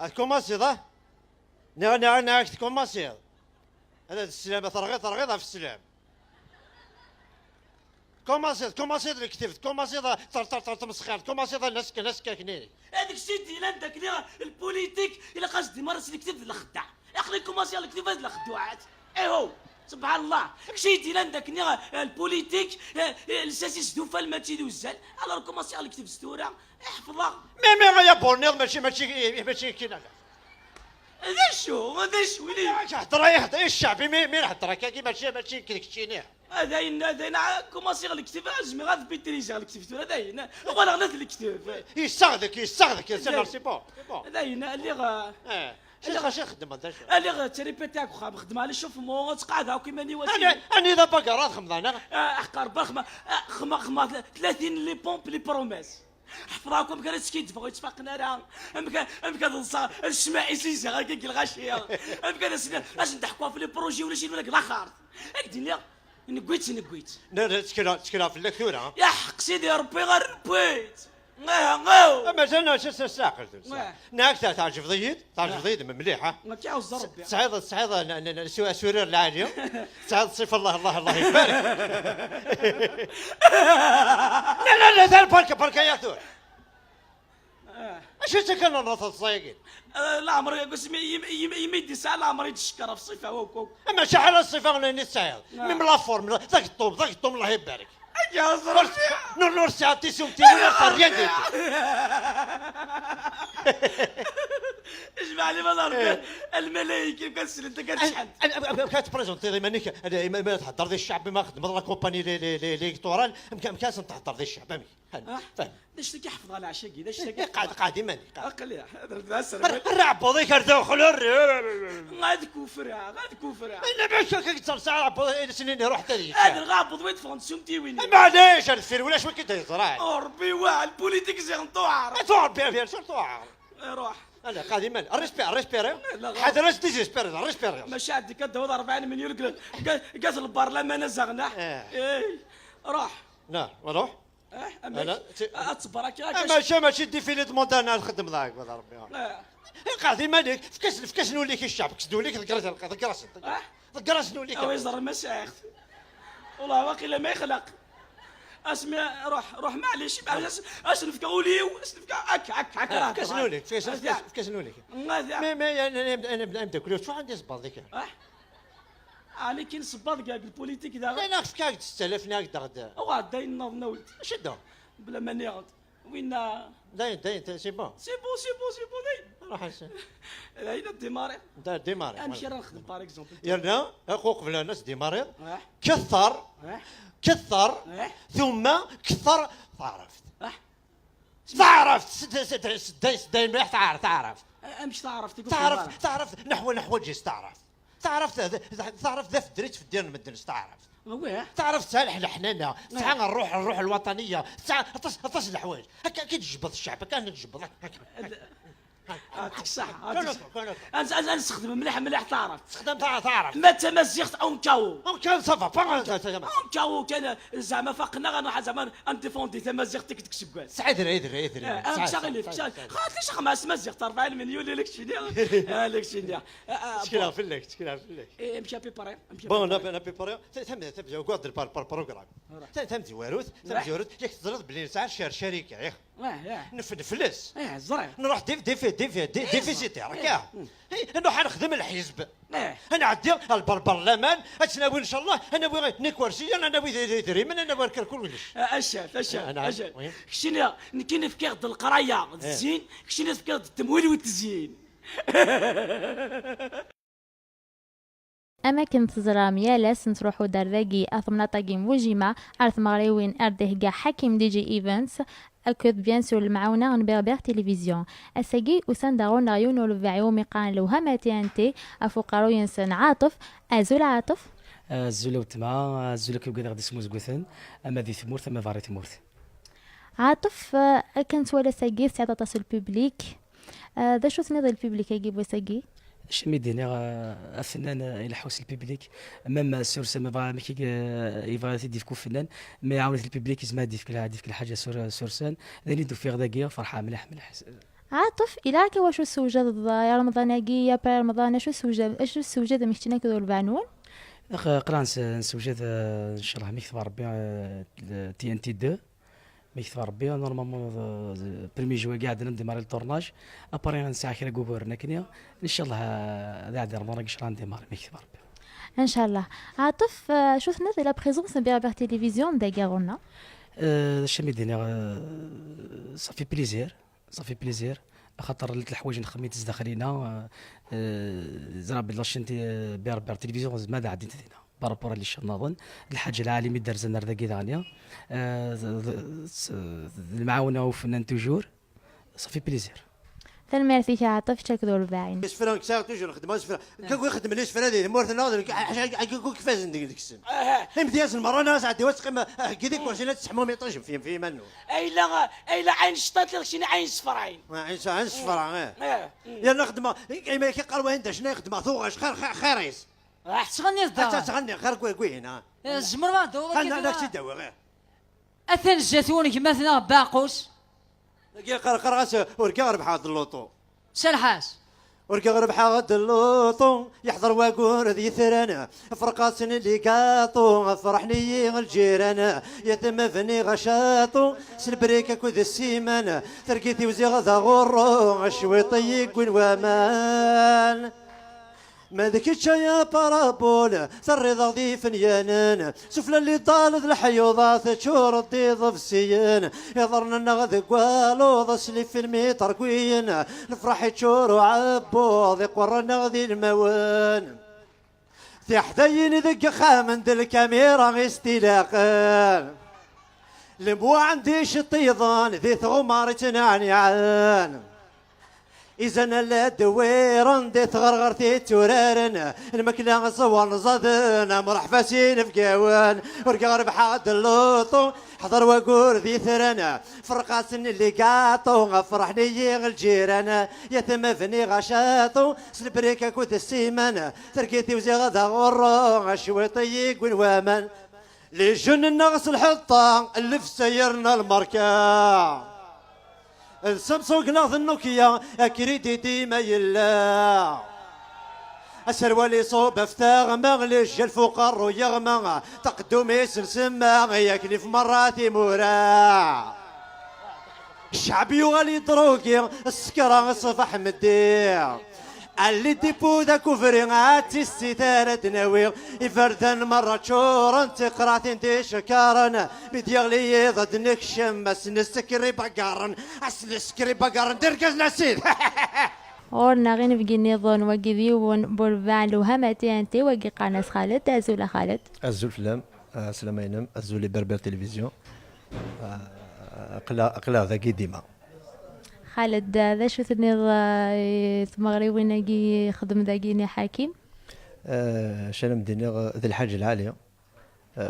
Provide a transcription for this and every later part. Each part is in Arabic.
كوماسي ذا نعم كوماسي هذا السلام ترغيض في السلام كوماسي اللي كتبت كوماسي ذا تمسخر كوماسي ذا ناس كاكنين هذاك الشيء ديال عندك البوليتيك الا قصدي مرس اللي كتب الخدع اخلي كوماسي اللي كتب هاد الخدوعات ايهو سبحان الله شيء ديال عندك البوليتيك الساسيس دوفا الماتي دوزال على الكوماسي اللي كتب ستوره احفظها مي يا بورنيض ماشي كينا هذا شو لي هضر الشعبي مين هضر كي ماشي كينا هذا كوماسي اللي كتب ازمي غاد بيتريزا اللي كتبت هذا هو انا غلط اللي كتب يستغذك يا سي سي بون هذا اللي شي خدم هذا شو اللي تريبيتي هاك خا خدم على شوف مو تقعد هاك كيما ني انا دابا قرات خمضانه احقر خما 30 لي بومب لي بروميس حفراكم كان سكيت بغيت تفاقنا راه امكان الشمائسي هكا الغاشيه امكان اش نضحكوا في لي بروجي ولا شي ولا الاخر اكدي نقويت تكلا في اللكتوره يا حق سيدي ربي غير ربيت اما جانا شو ساقل ناك تعرف ضيد مليحه ما كيعوز ربي صعيد سورير العاليه صعيد صيف الله يبارك لا ذا البركه يا ثور اش تكن الرصاص الصايقين لا عمري قلت يميدي ساعه لا عمري تشكر في صيفه هوك اما شحال الصيفه ولا نسايل من لا فورم ذاك الطوم الله يبارك يا زربي نور ساعتي سومتي ولا ريان ديت اسمع لي ما الملايكه كنسل انت كتشحن كتبريزونتي مانيك ما تهضر ذي الشعب ما خدم لا كومباني لي كتورال كاس تهضر ذي الشعب فاهم داش كيحفظ على عشاقي داش قاعد ماني قليل هذا الرعبو ذيك ردو خلور غاد كفر انا باش كتر ساعه رعبو سنين رحت لي هذا الغابض وين فونسيون تيويني معليش الفير ولا شو كنت يصرا ربي واعر البوليتيك زيغنطوعر توعر بيان سور توعر روح انا قادما الريسبير حدا راس ديزيسبير الريسبير ماشي عندك كدور 40 مليون قاز البرلمان زغنا روح لا روح انا اتصبرك ماشي ديفيلي دموندانا نخدم ذاك والله ربي قاعدين مالك في كاس نوليك الشعب كسدوا لك ذكرت نوليك ويزر المشايخ والله واقيلا ما يخلق اسمع روح معليش اش نفكا وليو اش نفكا هك كسنوليك في كسنوليك ما انا نبدا كل شو عندي صباط ذيك علي كاين صباط كاع البوليتيك دا لا ناقص كاع 6000 ناقص دغدا واه داين نوض ولدي شدو بلا ما نيغد وين داين سي بون داين روح هنا ديماري ديماري راه نخدم باغ اكزومبل يرنا حقوق بلا الناس ديماري كثر ثم كثر تعرفت داين مليح تعرف مش تعرف نحو الجيش تعرف ذا في الدريت في الدين المدنس تعرف سالح الحنانه ساعه نروح الوطنيه ساعه اطش الحوايج هكا كي تجبد الشعب كان تجبد يعطيك الصحة أنا نستخدم مليح تعرف تعرف ما تمزقت أونكاو صافا أونكاو كان زعما فقنا غنروح زعما أنديفوندي تمزقتك تكسب كاع سعيد ادري أنا شغلي خاطر ليش خمس مزقت 40 مليون لك شنو تشكيلها في اللك مشى بيباري بون انا بيباري تم قعد البروغرام تم واروث ياك تزرد بلي ساعه شركه ياك نفلس زرع نروح ديفيسيتي راك نروح نخدم الحزب انا عندي البرلمان اتناوي ان شاء الله انا نبغي نيكورسي انا نبغي دريم انا نبغي نركل كلش اشاف كشني كاين فكير القرايه الزين كشني فكير التمويل والتزيين أماكن تزرام يالاس نتروحو دراجي أثمناطاقي موجمة أرث مغريوين أرده كاع حكيم دي جي إيفنتس أكد بيان سور المعاونة نبيغ تلفزيون أساقي وسان داغون ريونو لفعيو ميقان لو هماتي أنتي أفوقارو ينسان عاطف أزول عاطف الزولا وتما الزولا كيبقى غادي سموز قوثن أما ذي ثمورث أما فاري ثمورث عاطف كنت ولا ساقي ساعة تصل الببليك ذا شو سنيض الببليك يجيبو ساقي شمي ديني الفنان الى حوس الببليك امام سورس ما كي يبغى يدير فنان ما يعاون الببليك يزما يدير كل حاجه سورسان ذاني دو في غداكيا فرحه مليح عاطف إلى واش السوجة يا رمضاناكية با رمضان اش السوجة مشتنا كذو البعنون قران نسوجد ان شاء الله ميكتب ربي تي ان تي 2 ميكتب ربي نورمالمون بريمي جوا قاعد نديماري التورناج اباري نساعه كرا كوبورنا كنيا ان شاء الله هذا رمضان قش نديماري ميكتب ربي ان شاء الله. عاطف شفنا لا بريزونس نبيع تلفزيون داكارونا الشمي دينا صافي بليزير خاطر الحوايج نخميت تزدخلينا زرا بلا شنتي بير تلفزيون ماذا عاد دينا بارابور اللي نظن الحاجه العالمي دار زنر ذاك دانيا المعاونه وفنان توجور صافي بليزير تلميرتي يا عاطف شكرا الباعين اسفران كسا توجور نخدم اسفران كاكو يخدم ليش فرادي مورثنا كاكو كيفاش ندير الكسم هم دياز المره ناس عندي واش قيمه كيديك واش تسحمهم يطيشم في منو اي لا عين شطات لك شي عين صفراين عين صفرا يا نخدم كيما كيقالوا انت شنو يخدم ثوغاش خيريس تغني الدار تغني غير كوي هنا الزمر ما دور انا نفسي داوي غير اثن الزيتون كما باقوس قرقاس وركا ربح هذا اللوطو سلحاس وركا ربح هذا اللوطو يحضر واقول ذي ثرانا فرقاس اللي قاطو فرحني الجيران يتم فني غشاطو سنبريكا كذ السيمان تركيتي وزيغ ذا غرو الشويطي يقول ومان ما ذكيتش يا بارابول سري ضي فنيانان سفل اللي طالت الحيوضات تشور الضيض في سيان يضرنا النغذ قوالو ضسلي في الميتر كوين الفرح تشور وعبوض يقور النغذي الموان في حدين ذق خامن الكاميرا استلاقان لمبو عندي شطيضان ذي ثغمار تنعنيعان إذا لا دويرن دي تغرغرتي تورارن المكلا صور نصدن مرح فاسين في قوان ورقا ربح هاد اللوطو حضر وقول ذي ثرنا فرقاسن اللي قاطو فرحني الجيران يتم فني غشاطو سلبريكا كوت السيمان تركيتي وزي غدا غرو شويطي يقول وامان لي جن النغس الحطة اللي في سيرنا المركا السامسونج ناخذ النوكيا اكريدي ديما يلا السروالي صوب افتاغ مغلش الفقر ويغمى تقدمي سلسمة ياكلي في مراتي مورا الشعب يغالي دروكي السكرة صفح مدير اللي ديبو ذا كفري عاتي الستارة تناوي يفردن مرة شورا تقرات انتي شكارا بديغلي ضد نكشم بس نسكري بقارن نسكري بقارن دركز نسيد ورنا غين في نظن وقذيون بربان وهمتي انتي وقي قناص خالد ازول خالد ازول فلام سلامينم ازول بربر تلفزيون اقلا ذاكي ديما خالد ذا شو تنظ تمغري ويناكي يخدم ذاكيني حكيم شنو مدينا ذي الحاجه العاليه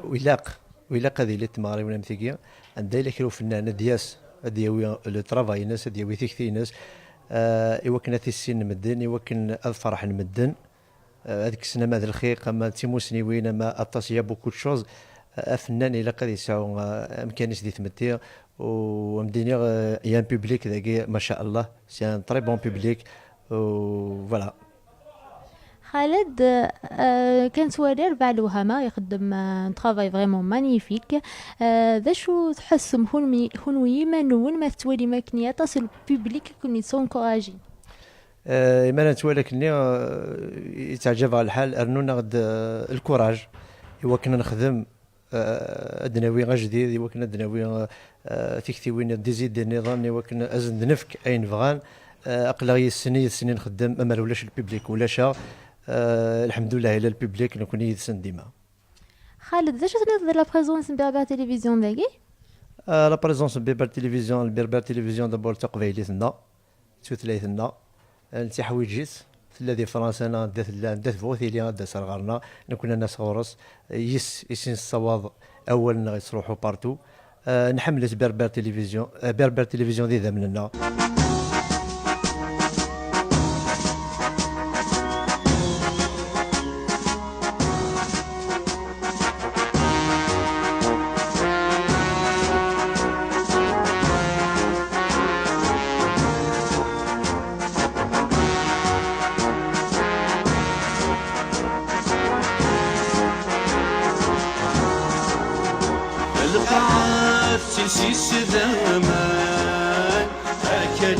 ويلاق هذه اللي تمغري ولا مثيقيه عندها الا كيلو فنان دياس دياوي لو طرافاي ناس دياوي ثيكتي ناس يوكن السن مدن يوكن الفرح المدن هذيك السنه ما ذا الخيق اما تيموسني وين ما اتصيا بوكو شوز فنان الا قد يساو امكانيات دي تمتير ومديني يان بوبليك ذاكي ما شاء الله سي ان تري بون بوبليك فوالا. خالد كان سوالير بعد الوهمه يخدم طرافاي فريمون مانيفيك ذا شو تحسم هون ويمن وين ما تولي ماكنيه تصل بوبليك كون يسون كوراجي ما نتوالى كني يتعجب على الحال ارنونا غد الكوراج ايوا كنا نخدم ادناوي غا جديد ايوا كنا ادناوي تيكتي وين ديزيد النظام ايوا كنا ازند نفك اين فغان اقلاغي السنين نخدم ما ولاش البوبليك ولا شا الحمد لله الى البوبليك نكون يدسن ديما. خالد ذا شو تنظر لا بريزونس نتاع تلفزيون ذاكي لا بريزونس بيبر تلفزيون البربر تلفزيون دابور تقبيليتنا توثلاثنا انت حويجيت الذي فرنسا انا دات فوثي لي دا صغارنا كنا ناس غورس يسين الصواب اول غيصروحوا بارتو نحملت بربر تلفزيون ذي ذمننا. القعد تنسيس ذمان أكل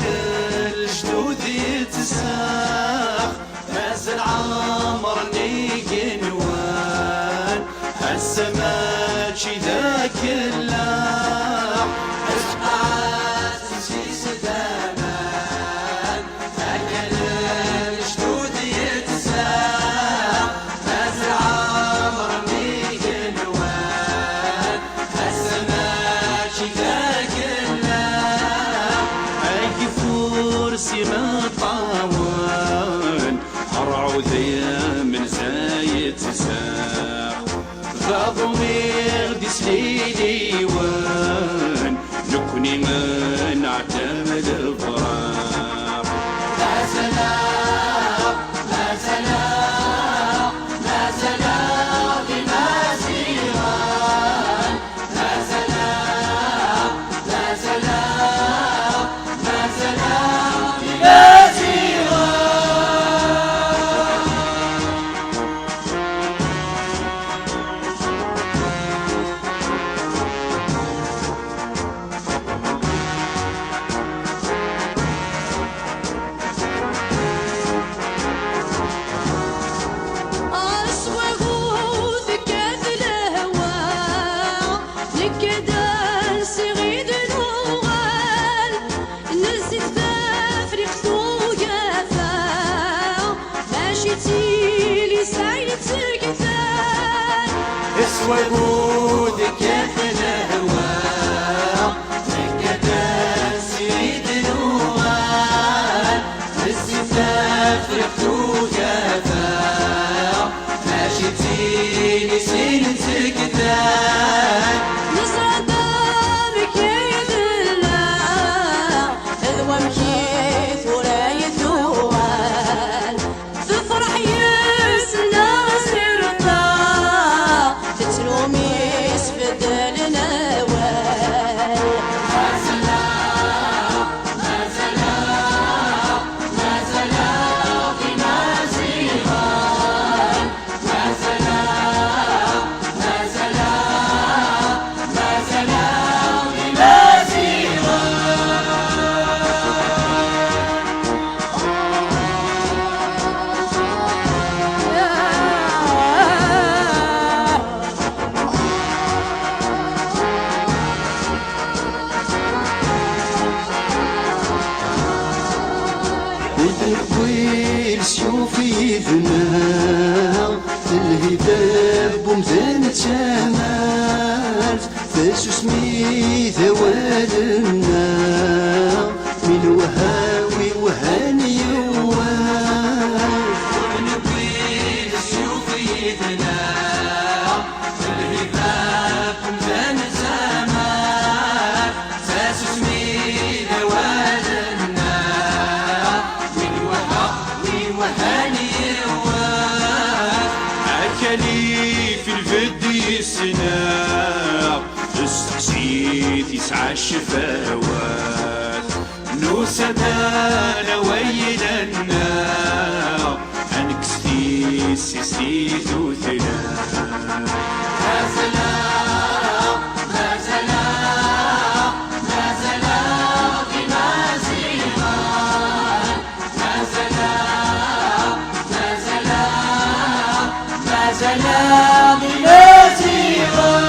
الجدود يتساخ مازال عمرني قنوان السماء شي ذاك اللاح القعد تنسيس ذمان أكل الجدود يتساخ مازال عمرني قنوان السماء شي ذاك اللاح أي فرسي مطاوان أرعو ذيا من زايد تساخ ضمير دي سليلي وان نكوني من نعتمد الفراق لا سلام لا سلام لا سلام بمسيران لا سلام لا سلام لا سلام بمسيران وجودك يثل هواه نكدا سيد نوال الزفاف ريحته جفاه ماشي تزيني سنين سكتان نصرى دارك يا دلال اذوى مكيف ولا يثوال تفرح يسنا سرطان تتلوميس بدلنا وال ما زال ما زال ما زال بما زيغان ما زال ما زال ما زال بما وتقويل شوفي ذناها الهباب ومزان تشامات فاش اسمي ذوالنا من وهاوي وهاني ونقويل شوفي ذناها الهباب ومزان تشامات فاش اسمي ذوالنا أكلي في الفد السناء استحسيت يسعى الشفاوات نوسدانا ويلنا أنكستي سيسيت وثلا ما زال ما زال ما زال بما زيغان ما زال ما زال ما زال بما زيغان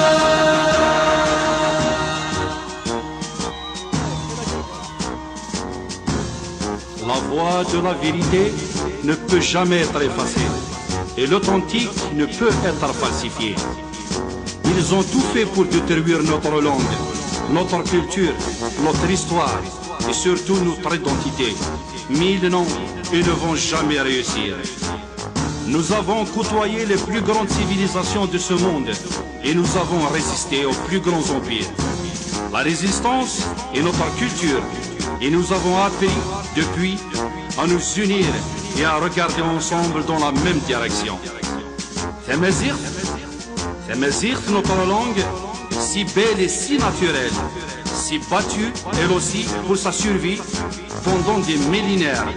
La voie de la vérité ne peut jamais être effacée et l'authentique ne peut être falsifié. Ils ont tout fait pour détruire notre langue, notre culture, notre histoire et surtout notre identité. Mille noms, ils ne vont jamais réussir. Nous avons côtoyé les plus grandes civilisations de ce monde et nous avons résisté aux plus grands empires. La résistance est notre culture et nous avons appris depuis à nous unir et à regarder ensemble dans la même direction. Tamazight, notre langue, si belle et si naturelle, si battue elle aussi pour sa survie pendant des millénaires.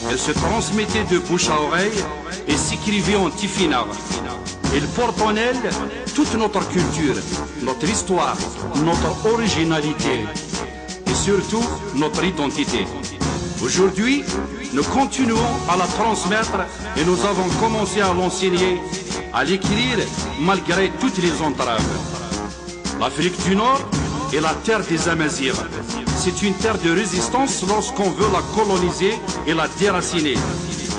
Elle se transmettait de bouche à oreille et s'écrivait en tifina. Elle porte en elle toute notre culture, notre histoire, notre originalité et surtout notre identité. Aujourd'hui, nous continuons à la transmettre et nous avons commencé à l'enseigner, à l'écrire malgré toutes les entraves. L'Afrique du Nord est la terre des Amazirs. C'est une terre de résistance lorsqu'on veut la coloniser et la déraciner.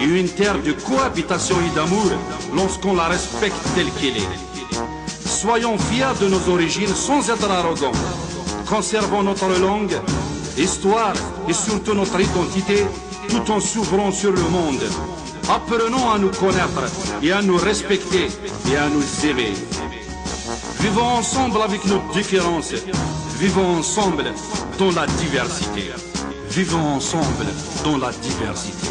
Et une terre de cohabitation et d'amour lorsqu'on la respecte telle qu'elle est. Soyons fiers de nos origines sans être arrogants. Conservons notre langue, histoire et surtout notre identité tout en s'ouvrant sur le monde. Apprenons à nous connaître et à nous respecter et à nous aimer. Vivons ensemble avec nos différences. Vivons ensemble dans la diversité. Vivons ensemble dans la diversité.